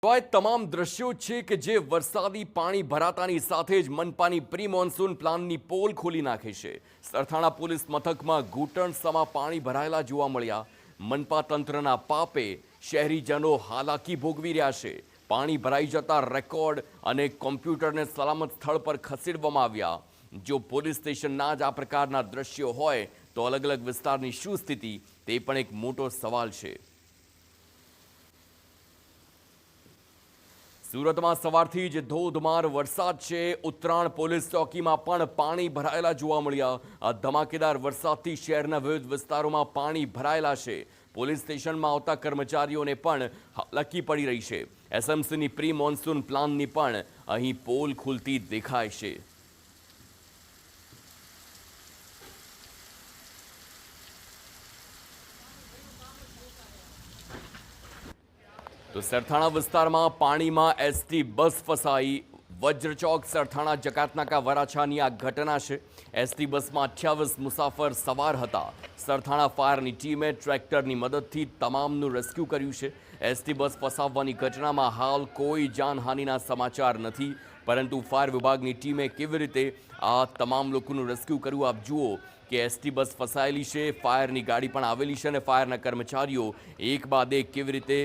તો આ તમામ દ્રશ્યો છે કે જે વરસાદી પાણી ભરાતાની સાથે જ મનપાની પ્રી મોન્સૂન પ્લાનની પોલ ખોલી નાખે છે। સરથાણા પોલીસ મથકમાં ઘૂંટણસમા પાણી ભરાયેલા જોવા મળ્યા। મનપા તંત્રના પાપે શહેરીજનો હાલાકી ભોગવી રહ્યા છે। પાણી ભરાઈ જતા રેકોર્ડ અને કોમ્પ્યુટરને સલામત સ્થળ પર ખસેડવામાં આવ્યા। જો પોલીસ સ્ટેશનના જ આ પ્રકારના દ્રશ્યો હોય તો અલગ અલગ વિસ્તારની શું સ્થિતિ તે પણ એક મોટો સવાલ છે। સુરતમાં સવારથી જ ધોધમાર વરસાદ છે। ઉત્તરાયણ પોલીસ ચોકીમાં પણ પાણી ભરાયેલા જોવા મળ્યા। આ ધમાકેદાર વરસાદથી શહેરના વિવિધ વિસ્તારોમાં પાણી ભરાયેલા છે। પોલીસ સ્ટેશનમાં આવતા કર્મચારીઓને પણ હાલાકી પડી રહી છે। એસએમસીની પ્રી મોન્સૂન પ્લાનની પણ અહીં પોલ ખુલતી દેખાય છે। તો સરથાણા વિસ્તારમાં પાણીમાં એસટી બસ ફસાઈ। વજ્રચોક સરથાણા જકાતનાકા વરાછાની આ ઘટના છે। એસટી બસમાં 28 મુસાફર સવાર હતા। સરથાણા ફાયરની ટીમે ટ્રેક્ટરની મદદથી તમામનું રેસ્ક્યુ કર્યું છે। એસટી બસ ફસાવવાની ઘટનામાં હાલ કોઈ જાનહાનિના સમાચાર નથી, પરંતુ ફાયર વિભાગની ટીમે કેવી રીતે આ તમામ લોકોનું રેસ્ક્યુ કર્યું આપ જુઓ કે એસટી બસ ફસાયેલી છે, ફાયરની ગાડી પણ આવેલી છે અને ફાયરના કર્મચારીઓ એક બાદ એક કેવી રીતે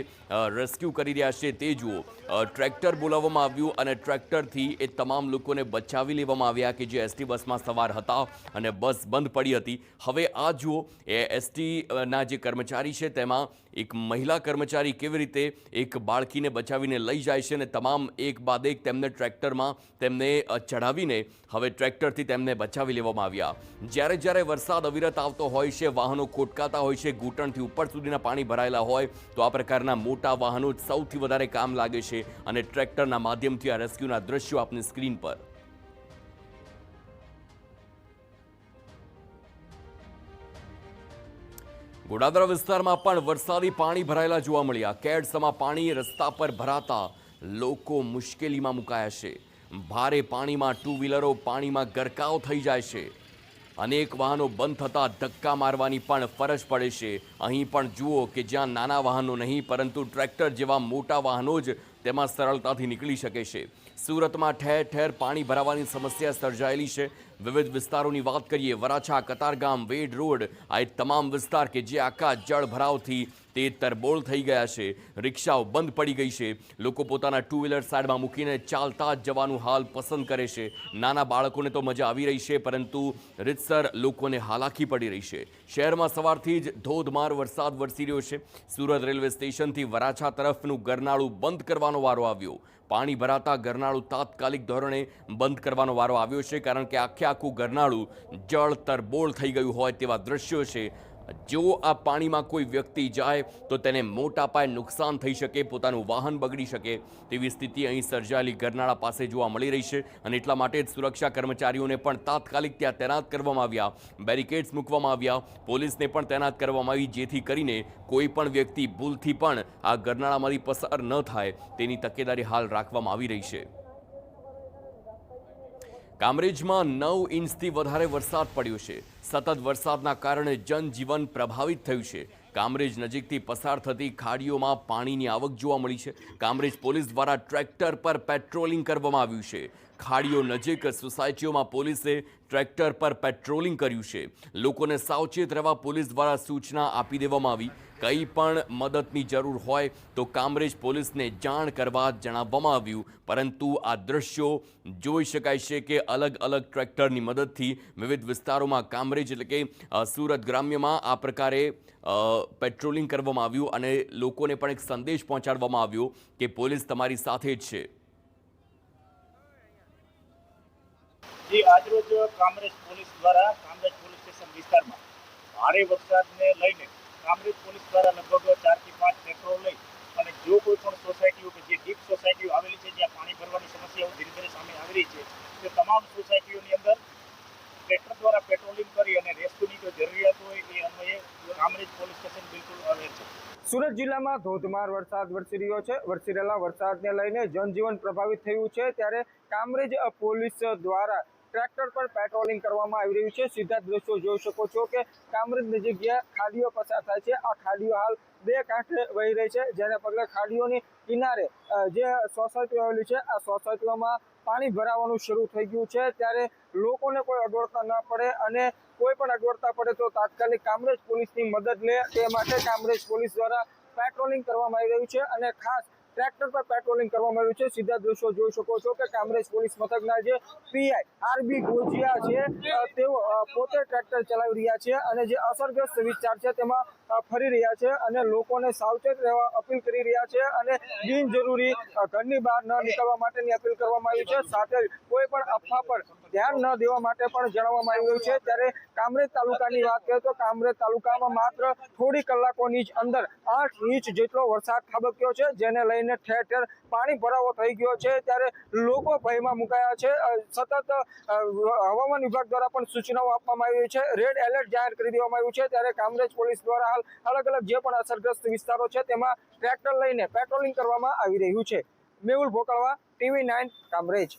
રેસ્ક્યુ કરી રહ્યા છે તે જુઓ। ટ્રેક્ટર બોલાવવામાં આવ્યું અને ટ્રેક્ટરથી એ તમામ લોકોને બચાવી લેવામાં આવ્યા કે જે એસટી બસમાં સવાર હતા અને બસ બંધ પડી હતી। હવે આ જુઓ એ એસટીના જે કર્મચારી છે તેમાં એક મહિલા કર્મચારી કેવી રીતે એક બાળકીને બચાવીને લઈ જાય છે અને તમામ એક બાદ એક તેમને ટ્રેક્ટરમાં તેમને ચડાવીને હવે ટ્રેક્ટરથી તેમને બચાવી લેવામાં આવ્યા। જ્યારે વરસાદ અવિરત આવતો હોય છે, વાહનો ખોટકાતા હોય છે, ઘૂંટણથી ઉપર સુધીના પાણી ભરાયેલા હોય તો આ પ્રકારના મોટા વાહનો જ સૌથી વધારે કામ લાગે છે અને ટ્રેક્ટરના માધ્યમથી આ રેસ્ક્યુના દ્રશ્યો આપની સ્ક્રીન પર। ગોડાદરા વિસ્તારમાં પણ વરસાદી પાણી ભરાયેલા જોવા મળ્યા। કેડસમાં પાણી રસ્તા પર ભરાતા લોકો મુશ્કેલીમાં મુકાયા છે। ભારે પાણીમાં ટુ વ્હીલરો પાણીમાં ગરકાવ થઈ જાય છે। અનેક વાહનો બંધ થતાં ધક્કા મારવાની પણ ફરજ પડે છે। અહીં પણ જુઓ કે જ્યાં નાના વાહનો નહીં પરંતુ ટ્રેક્ટર જેવા મોટા વાહનો જ તેમાં સરળતાથી નીકળી શકે છે। સુરતમાં ઠેર ઠેર પાણી ભરાવાની સમસ્યા સર્જાયેલી છે। વિવિધ વિસ્તારોની વાત કરીએ, વરાછા, કતારગામ, વેડ રોડ, આ તમામ વિસ્તાર કે જે આખા જળ ભરાવથી તે તરબોળ થઈ ગયા છે। રિક્ષાઓ બંધ પડી ગઈ છે। લોકો પોતાના ટુ વ્હીલર સાઈડમાં મૂકીને ચાલતા જ જવાનું હાલ પસંદ કરે છે। નાના બાળકોને તો મજા આવી રહી છે, પરંતુ રીતસર લોકોને હાલાકી પડી રહી છે। શહેરમાં સવારથી જ ધોધમાર વરસાદ વરસી રહ્યો છે। સુરત રેલવે સ્ટેશનથી વરાછા તરફનું ગરનાળું બંધ કરવાનો વારો આવ્યો। પાણી ભરાતા ગરનાળું તાત્કાલિક ધોરણે બંધ કરવાનો વારો આવ્યો છે, કારણ કે આખું ગરનાળું જળ તરબોળ થઈ ગયું હોય તેવા દ્રશ્યો છે। જો આ પાણીમાં કોઈ વ્યક્તિ જાય તો તેને મોટા પાયે નુકસાન થઈ શકે, પોતાનું વાહન બગડી શકે તેવી સ્થિતિ અહીં સર્જાયેલી ગરનાળા પાસે જોવા મળી રહી છે અને એટલા માટે જ સુરક્ષા કર્મચારીઓને પણ તાત્કાલિક ત્યાં તૈનાત કરવામાં આવ્યા। બેરિકેડ્સ મૂકવામાં આવ્યા, પોલીસને પણ તૈનાત કરવામાં આવી, જેથી કરીને કોઈ પણ વ્યક્તિ ભૂલથી પણ આ ગરનાળામાંથી પસાર ન થાય તેની તકેદારી હાલ રાખવામાં આવી રહી છે। કામરેજમાં 9 ઇંચથી વધારે વરસાદ પડ્યો છે। સતત વરસાદના કારણે જનજીવન પ્રભાવિત થયું છે। કામરેજ નજીકથી પસાર થતી ખાડીઓમાં પાણીની આવક જોવા મળી છે। કામરેજ પોલીસ દ્વારા ટ્રેક્ટર પર પેટ્રોલિંગ કરવામાં આવ્યું છે। ખાડીઓ નજીક સોસાયટીઓમાં પોલીસે ટ્રેક્ટર પર પેટ્રોલિંગ કર્યું છે। લોકોને સાવચેત રહેવા પોલીસ દ્વારા સૂચના આપી દેવામાં આવી। કંઈ પણ મદદની જરૂર હોય તો કામરેજ પોલીસને જાણ કરવા જણાવવામાં આવ્યું, પરંતુ આ દ્રશ્યો જોઈ શકાય છે કે અલગ અલગ ટ્રેક્ટરની મદદથી વિવિધ વિસ્તારોમાં કામરેજ એટલે કે સુરત ગ્રામ્યમાં આ પ્રકારે પેટ્રોલિંગ કરવામાં આવ્યું અને લોકોને પણ એક સંદેશ પહોંચાડવામાં આવ્યો કે પોલીસ તમારી સાથે જ છે। જે આજરોજ કામરેજ પોલીસ દ્વારા કામરેજ પોલીસ સ્ટેશન વિસ્તારમાં ભારે વરસાદને લઈને કામરેજ પોલીસ દ્વારા લગભગ 4 થી 5 ટ્રેક્ટરો લઈ અને જો કોઈ પણ સોસાયટીઓ કે જે ડીપ સોસાયટીઓ આવેલી છે જ્યાં પાણી ભરવાની સમસ્યાઓ ધીરે ધીરે સામે આવી રહી છે તે તમામ સોસાયટીઓની અંદર ટ્રેક્ટર દ્વારા પેટ્રોલિંગ કરી અને રેસ્ક્યુની જો જરૂરિયાત હોય એ અન્વયે કામરેજ પોલીસ સ્ટેશન બિલકુલ અવેર છે। સુરત જિલ્લામાં ધોધમાર વરસાદ વરસી રહ્યો છે। વરસી રહેલા વરસાદને લઈને જનજીવન પ્રભાવિત થયું છે, ત્યારે કામરેજ પોલીસ દ્વારા ટ્રેક્ટર પર પેટ્રોલિંગ કરવામાં આવી રહ્યું છે। સીધા દ્રશ્યો જોઈ શકો છો કે કામરેજ નજીક જ્યાં ખાડીઓ પસાર થાય છે, આ ખાડીઓ હાલ બે કાંઠે વહી રહી છે, જેને પગલે ખાડીઓની કિનારે જે સોસાયટીઓ આવેલી છે, આ સોસાયટીઓમાં પાણી ભરાવાનું શરૂ થઈ ગયું છે। ત્યારે લોકોને કોઈ અગવડતા ન પડે અને કોઈ પણ અગવડતા પડે તો તાત્કાલિક કામરેજ પોલીસની મદદ લે તે માટે કામરેજ પોલીસ દ્વારા પેટ્રોલિંગ કરવામાં આવી રહ્યું છે અને ખાસ ટ્રેક્ટર પર પેટ્રોલિંગ કરવામાં આવ્યું છે। સીધા દ્રશ્યો જોઈ શકો છો કે કામરેજ પોલીસ મથકના જે પીઆઈ આરબી ગોજિયા છે, તેઓ પોતે ટ્રેક્ટર ચલાવી રહ્યા છે અને જે અસરગ્રસ્ત વિસ્તાર છે તેમાં ફરી રહ્યા છે અને લોકોને સાવચેત રહેવા અપીલ કરી રહ્યા છે અને બિનજરૂરી ઘરની બહાર ન નીકળવા માટેની અપીલ કરવામાં આવી છે। સાથે કોઈ પણ અફવા પર ધ્યાન ન દેવા માટે પણ જણાવવામાં આવી રહ્યું છે। ત્યારે કામરેજ તાલુકાની વાત કરીએ તો કામરેજ તાલુકામાં માત્ર થોડી કલાકોની જ અંદર 8 ઇંચ જેટલો વરસાદ ખાબક્યો છે, જેને લઈને ઠેર ઠેર પાણી ભરાવો થઈ ગયો છે। ત્યારે લોકો ભયમાં મુકાયા છે। સતત હવામાન વિભાગ દ્વારા પણ સૂચનાઓ આપવામાં આવી છે, રેડ એલર્ટ જાહેર કરી દેવામાં આવ્યું છે। ત્યારે કામરેજ પોલીસ દ્વારા હાલ અલગ અલગ જે પણ અસરગ્રસ્ત વિસ્તારો છે તેમાં ટ્રેક્ટર લઈને પેટ્રોલિંગ કરવામાં આવી રહ્યું છે। મેહુલ ભોકળવા, TV9 કામરેજ।